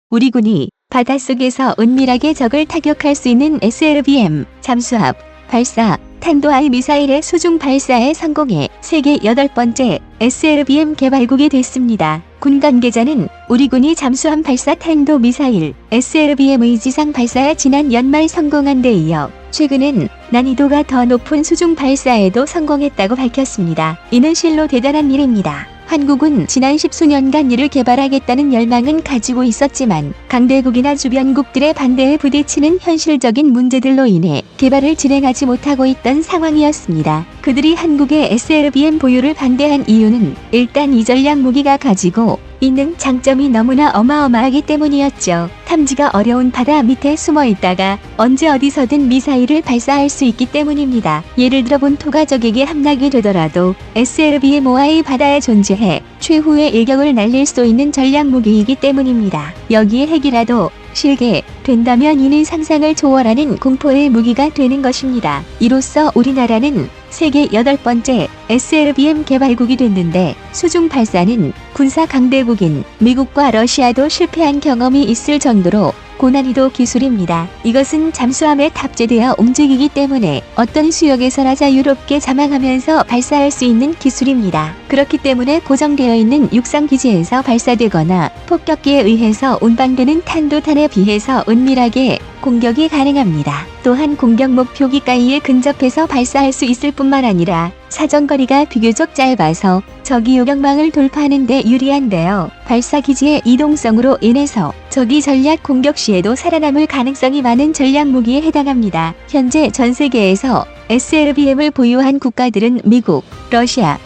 우리 군이 바닷속에서 은밀하게 적을 타격할 수 있는 SLBM, 잠수함, 발사, 탄도하이 미사일의 수중 발사에 성공해 세계 8번째 SLBM 개발국이 됐습니다. 군 관계자는 우리군이 잠수함 발사 탄도 미사일 SLBM의 지상 발사에 지난 연말 성공한 데 이어 최근엔 난이도가 더 높은 수중 발사에도 성공했다고 밝혔습니다. 이는 실로 대단한 일입니다. 한국은 지난 10수년간 이를 개발하겠다는 열망은 가지고 있었지만 강대국이나 주변국들의 반대에 부딪히는 현실적인 문제들로 인해 개발을 진행하지 못하고 있던 상황이었습니다. 그들이 한국의 SLBM 보유를 반대한 이유는 일단 이 전략 무기가 가지고 있는 장점이 너무나 어마어마하기 때문이었죠. 탐지가 어려운 바다 밑에 숨어 있다가 언제 어디서든 미사일을 발사할 수 있기 때문입니다. 예를 들어 본토가 적에게 함락이 되더라도 SLBM-5의 바다에 존재해 최후의 일격을 날릴 수 있는 전략 무기이기 때문입니다. 여기에 핵이라도 실게 된다면 이는 상상을 초월하는 공포의 무기가 되는 것입니다. 이로써 우리나라는 세계 8번째 SLBM 개발국이 됐는데 수중 발사는 군사 강대국인 미국과 러시아도 실패한 경험이 있을 정도로 고난이도 기술입니다. 이것은 잠수함에 탑재되어 움직이기 때문에 어떤 수역에서나 자유롭게 자망하면서 발사할 수 있는 기술입니다. 그렇기 때문에 고정되어 있는 육상기지에서 발사되거나 폭격기에 의해서 운반되는 탄도탄에 비해서 은밀하게 공격이 가능합니다. 또한 공격 목표 기가이에 근접해서 발사할 수 있을 뿐만 아니라 사정거리가 비교적 짧아서 적이 요격망을 돌파하는 데 유리한데요. 발사기지의 이동성으로 인해서 적이 전략 공격 시에도 살아남을 가능성이 많은 전략 무기에 해당합니다. 현재 전 세계에서 SLBM을 보유한 국가들은 미국, 러시아,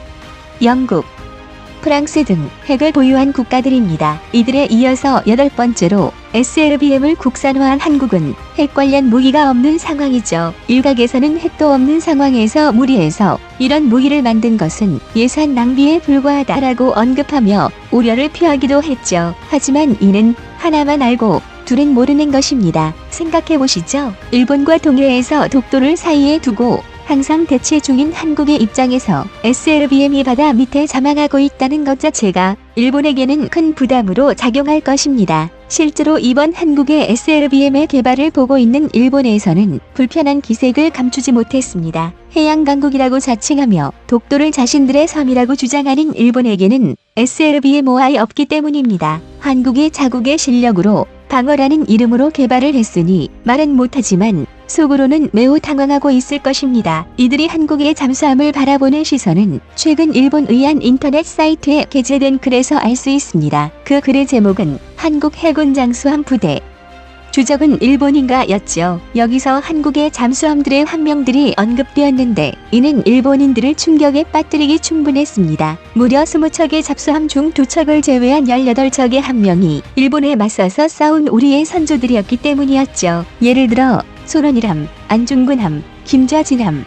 영국, 프랑스 등 핵을 보유한 국가들입니다. 이들에 이어서 8번째로 SLBM을 국산화한 한국은 핵 관련 무기가 없는 상황이죠. 일각에서는 핵도 없는 상황에서 무리해서 이런 무기를 만든 것은 예산 낭비에 불과하다라고 언급하며 우려를 표하기도 했죠. 하지만 이는 하나만 알고 둘은 모르는 것입니다. 생각해보시죠. 일본과 동해에서 독도를 사이에 두고 항상 대치 중인 한국의 입장에서 SLBM이 바다 밑에 자망하고 있다는 것 자체가 일본에게는 큰 부담으로 작용할 것입니다. 실제로 이번 한국의 SLBM의 개발을 보고 있는 일본에서는 불편한 기색을 감추지 못했습니다. 해양강국이라고 자칭하며 독도를 자신들의 섬이라고 주장하는 일본에게는 SLBM-5이 없기 때문입니다. 한국이 자국의 실력으로 방어라는 이름으로 개발을 했으니 말은 못하지만 속으로는 매우 당황하고 있을 것입니다. 이들이 한국의 잠수함을 바라보는 시선은 최근 일본의 한 인터넷 사이트에 게재된 글에서 알 수 있습니다. 그 글의 제목은 한국 해군 잠수함 부대. 주적은 일본인가 였죠. 여기서 한국의 잠수함들의 함명들이 언급되었는데 이는 일본인들을 충격에 빠뜨리기 충분했습니다. 무려 20척의 잠수함 중 2척을 제외한 18척의 함명이 일본에 맞서서 싸운 우리의 선조들이었기 때문이었죠. 예를 들어 소론이람, 안중근함, 김좌진함,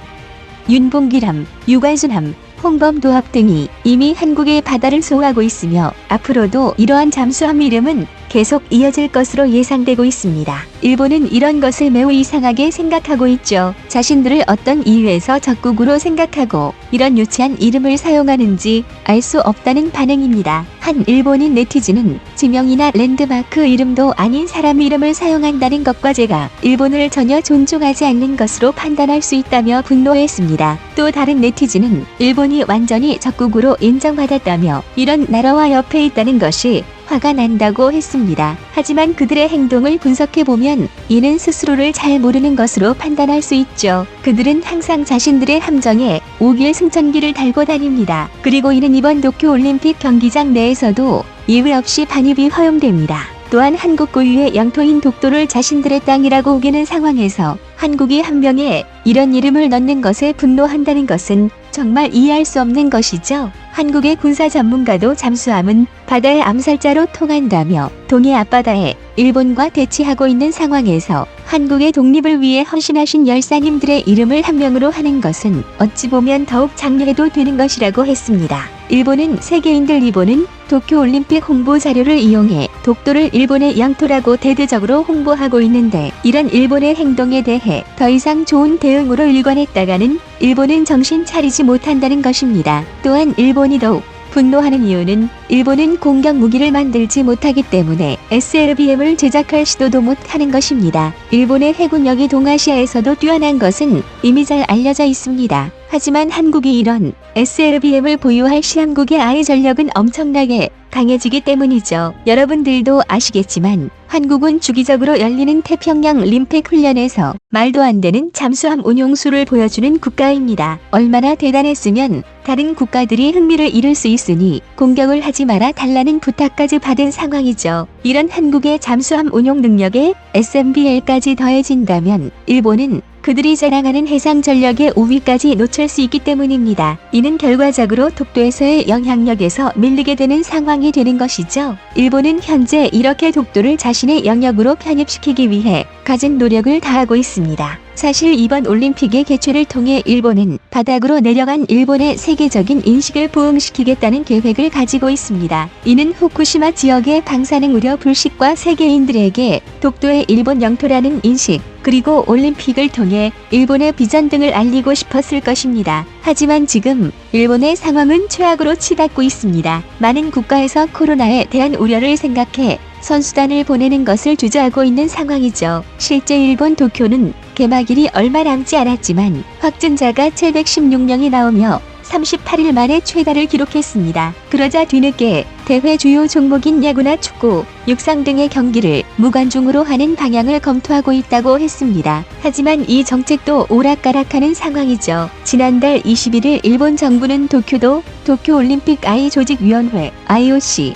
윤봉길함, 유관순함, 홍범도합 등이 이미 한국의 바다를 소화하고 있으며 앞으로도 이러한 잠수함 이름은 계속 이어질 것으로 예상되고 있습니다. 일본은 이런 것을 매우 이상하게 생각하고 있죠. 자신들을 어떤 이유에서 적국으로 생각하고 이런 유치한 이름을 사용하는지 알 수 없다는 반응입니다. 한 일본인 네티즌은 지명이나 랜드마크 이름도 아닌 사람 이름을 사용한다는 것과 제가 일본을 전혀 존중하지 않는 것으로 판단할 수 있다며 분노했습니다. 또 다른 네티즌은 일본이 완전히 적국으로 인정받았다며 이런 나라와 옆에 있다는 것이 화가 난다고 했습니다. 하지만 그들의 행동을 분석해보면 이는 스스로를 잘 모르는 것으로 판단할 수 있죠. 그들은 항상 자신들의 함정에 오길 승천기를 달고 다닙니다. 그리고 이는 이번 도쿄올림픽 경기장 내에서도 예외 없이 반입이 허용됩니다. 또한 한국 고유의 영토인 독도를 자신들의 땅이라고 우기는 상황에서 한국이 한 명에 이런 이름을 넣는 것에 분노한다는 것은 정말 이해할 수 없는 것이죠. 한국의 군사 전문가도 잠수함은 바다의 암살자로 통한다며 동해 앞바다에 일본과 대치하고 있는 상황에서 한국의 독립을 위해 헌신하신 열사님들의 이름을 한 명으로 하는 것은 어찌 보면 더욱 장려해도 되는 것이라고 했습니다. 일본은 세계인들 일본은 도쿄올림픽 홍보 자료를 이용해 독도를 일본의 영토라고 대대적으로 홍보하고 있는데 이런 일본의 행동에 대해 더 이상 좋은 대응으로 일관했다가는 일본은 정신 차리지 못한다는 것입니다. 또한 일본이 더욱 분노하는 이유는 일본은 공격 무기를 만들지 못하기 때문에 SLBM을 제작할 시도도 못하는 것입니다. 일본의 해군력이 동아시아에서도 뛰어난 것은 이미 잘 알려져 있습니다. 하지만 한국이 이런 SLBM을 보유할 시한국의 아의 전력은 엄청나게 강해지기 때문이죠. 여러분들도 아시겠지만 한국은 주기적으로 열리는 태평양 림팩 훈련에서 말도 안 되는 잠수함 운용수를 보여주는 국가입니다. 얼마나 대단했으면 다른 국가들이 흥미를 잃을 수 있으니 공격을 하지 마라 달라는 부탁까지 받은 상황이죠. 이런 한국의 잠수함 운용 능력에 SMBL까지 더해진다면 일본은 그들이 자랑하는 해상 전력의 우위까지 놓칠 수 있기 때문입니다. 이는 결과적으로 독도에서의 영향력에서 밀리게 되는 상황이 되는 것이죠. 일본은 현재 이렇게 독도를 자신의 영역으로 편입시키기 위해 가진 노력을 다하고 있습니다. 사실 이번 올림픽의 개최를 통해 일본은 바닥으로 내려간 일본의 세계적인 인식을 부흥시키겠다는 계획을 가지고 있습니다. 이는 후쿠시마 지역의 방사능 우려 불식과 세계인들에게 독도의 일본 영토라는 인식, 그리고 올림픽을 통해 일본의 비전 등을 알리고 싶었을 것입니다. 하지만 지금 일본의 상황은 최악으로 치닫고 있습니다. 많은 국가에서 코로나에 대한 우려를 생각해 선수단을 보내는 것을 주저하고 있는 상황이죠. 실제 일본 도쿄는 개막일이 얼마 남지 않았지만 확진자가 716명이 나오며 38일 만에 최다를 기록했습니다. 그러자 뒤늦게 대회 주요 종목인 야구나 축구, 육상 등의 경기를 무관중으로 하는 방향을 검토하고 있다고 했습니다. 하지만 이 정책도 오락가락하는 상황이죠. 지난달 21일 일본 정부는 도쿄도 도쿄올림픽 아이조직위원회 IOC,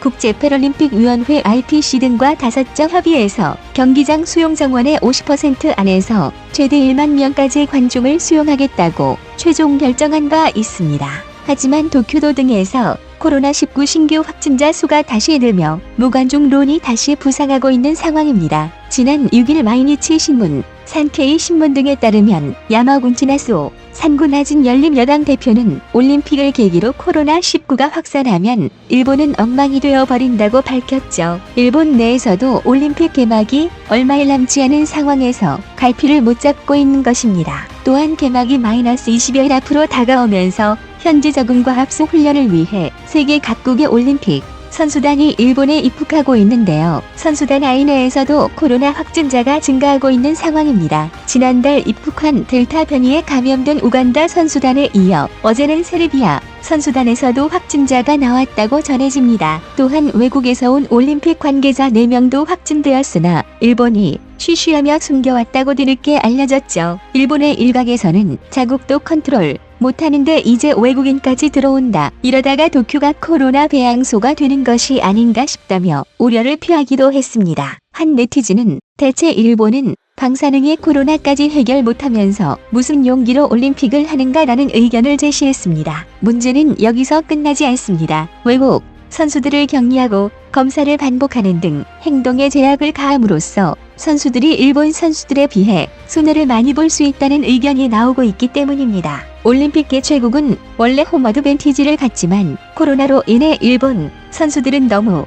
국제패럴림픽위원회 IPC 등과 5자 협의해서 경기장 수용 정원의 50% 안에서 최대 1만 명까지 관중을 수용하겠다고 최종 결정한 바 있습니다. 하지만 도쿄도 등에서 코로나19 신규 확진자 수가 다시 늘며 무관중론이 다시 부상하고 있는 상황입니다. 지난 6일 마이니치 신문, 산케이 신문 등에 따르면 야마구치 나스오 산구 나진 열린여당 대표는 올림픽을 계기로 코로나19가 확산하면 일본은 엉망이 되어버린다고 밝혔죠. 일본 내에서도 올림픽 개막이 얼마일 남지 않은 상황에서 갈피를 못 잡고 있는 것입니다. 또한 개막이 -20여일 앞으로 다가오면서 현지 적응과 합숙 훈련을 위해 세계 각국의 올림픽 선수단이 일본에 입국하고 있는데요. 선수단 아이내에서도 코로나 확진자가 증가하고 있는 상황입니다. 지난달 입국한 델타 변이에 감염된 우간다 선수단에 이어 어제는 세르비아 선수단에서도 확진자가 나왔다고 전해집니다. 또한 외국에서 온 올림픽 관계자 4명도 확진되었으나 일본이 쉬쉬하며 숨겨왔다고 뒤늦게 알려졌죠. 일본의 일각에서는 자국도 컨트롤 못하는데 이제 외국인까지 들어온다. 이러다가 도쿄가 코로나 배양소가 되는 것이 아닌가 싶다며 우려를 표하기도 했습니다. 한 네티즌은 대체 일본은 방사능의 코로나까지 해결 못하면서 무슨 용기로 올림픽을 하는가라는 의견을 제시했습니다. 문제는 여기서 끝나지 않습니다. 외국 선수들을 격리하고 검사를 반복하는 등 행동에 제약을 가함으로써 선수들이 일본 선수들에 비해 손해를 많이 볼 수 있다는 의견이 나오고 있기 때문입니다. 올림픽 개최국은 원래 홈 어드밴티지를 갖지만 코로나로 인해 일본 선수들은 너무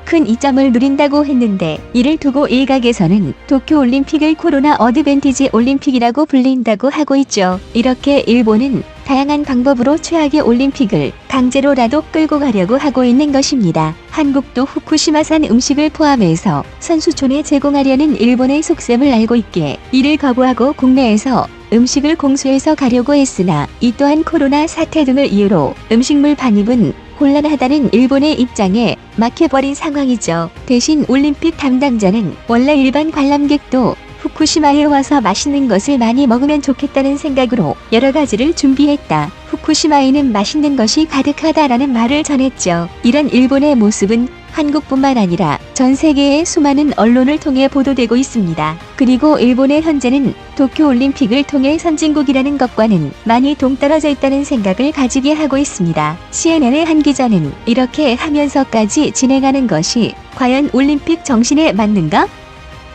큰 이점을 누린다고 했는데 이를 두고 일각에서는 도쿄올림픽을 코로나 어드밴티지 올림픽이라고 불린다고 하고 있죠. 이렇게 일본은 다양한 방법으로 최악의 올림픽을 강제로라도 끌고 가려고 하고 있는 것입니다. 한국도 후쿠시마산 음식을 포함해서 선수촌에 제공하려는 일본의 속셈을 알고 있기에 이를 거부하고 국내에서 음식을 공수해서 가려고 했으나 이 또한 코로나 사태 등을 이유로 음식물 반입은 곤란하다는 일본의 입장에 막혀버린 상황이죠. 대신 올림픽 담당자는 원래 일반 관람객도 후쿠시마에 와서 맛있는 것을 많이 먹으면 좋겠다는 생각으로 여러 가지를 준비했다. 후쿠시마에는 맛있는 것이 가득하다라는 말을 전했죠. 이런 일본의 모습은 한국뿐만 아니라 전 세계의 수많은 언론을 통해 보도되고 있습니다. 그리고 일본의 현재는 도쿄올림픽을 통해 선진국이라는 것과는 많이 동떨어져 있다는 생각을 가지게 하고 있습니다. CNN의 한 기자는 이렇게 하면서까지 진행하는 것이 과연 올림픽 정신에 맞는가?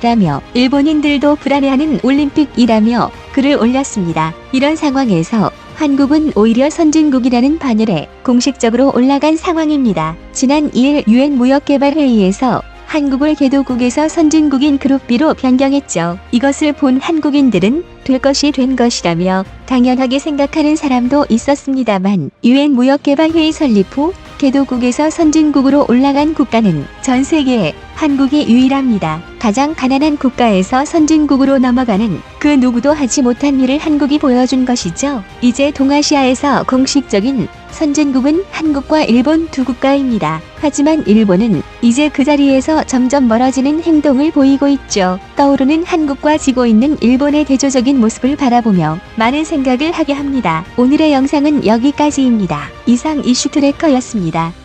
라며 일본인들도 불안해하는 올림픽이라며 글을 올렸습니다. 이런 상황에서 한국은 오히려 선진국이라는 반열에 공식적으로 올라간 상황입니다. 지난 2일 유엔 무역개발회의에서 한국을 개도국에서 선진국인 그룹 B로 변경했죠. 이것을 본 한국인들은 될 것이 된 것이라며 당연하게 생각하는 사람도 있었습니다만 유엔 무역개발회의 설립 후 개도국에서 선진국으로 올라간 국가는 전 세계에 한국이 유일합니다. 가장 가난한 국가에서 선진국으로 넘어가는 그 누구도 하지 못한 일을 한국이 보여준 것이죠. 이제 동아시아에서 공식적인 선진국은 한국과 일본 두 국가입니다. 하지만 일본은 이제 그 자리에서 점점 멀어지는 행동을 보이고 있죠. 떠오르는 한국과 지고 있는 일본의 대조적인 모습을 바라보며 많은 생각을 하게 합니다. 오늘의 영상은 여기까지입니다. 이상 이슈 트래커였습니다.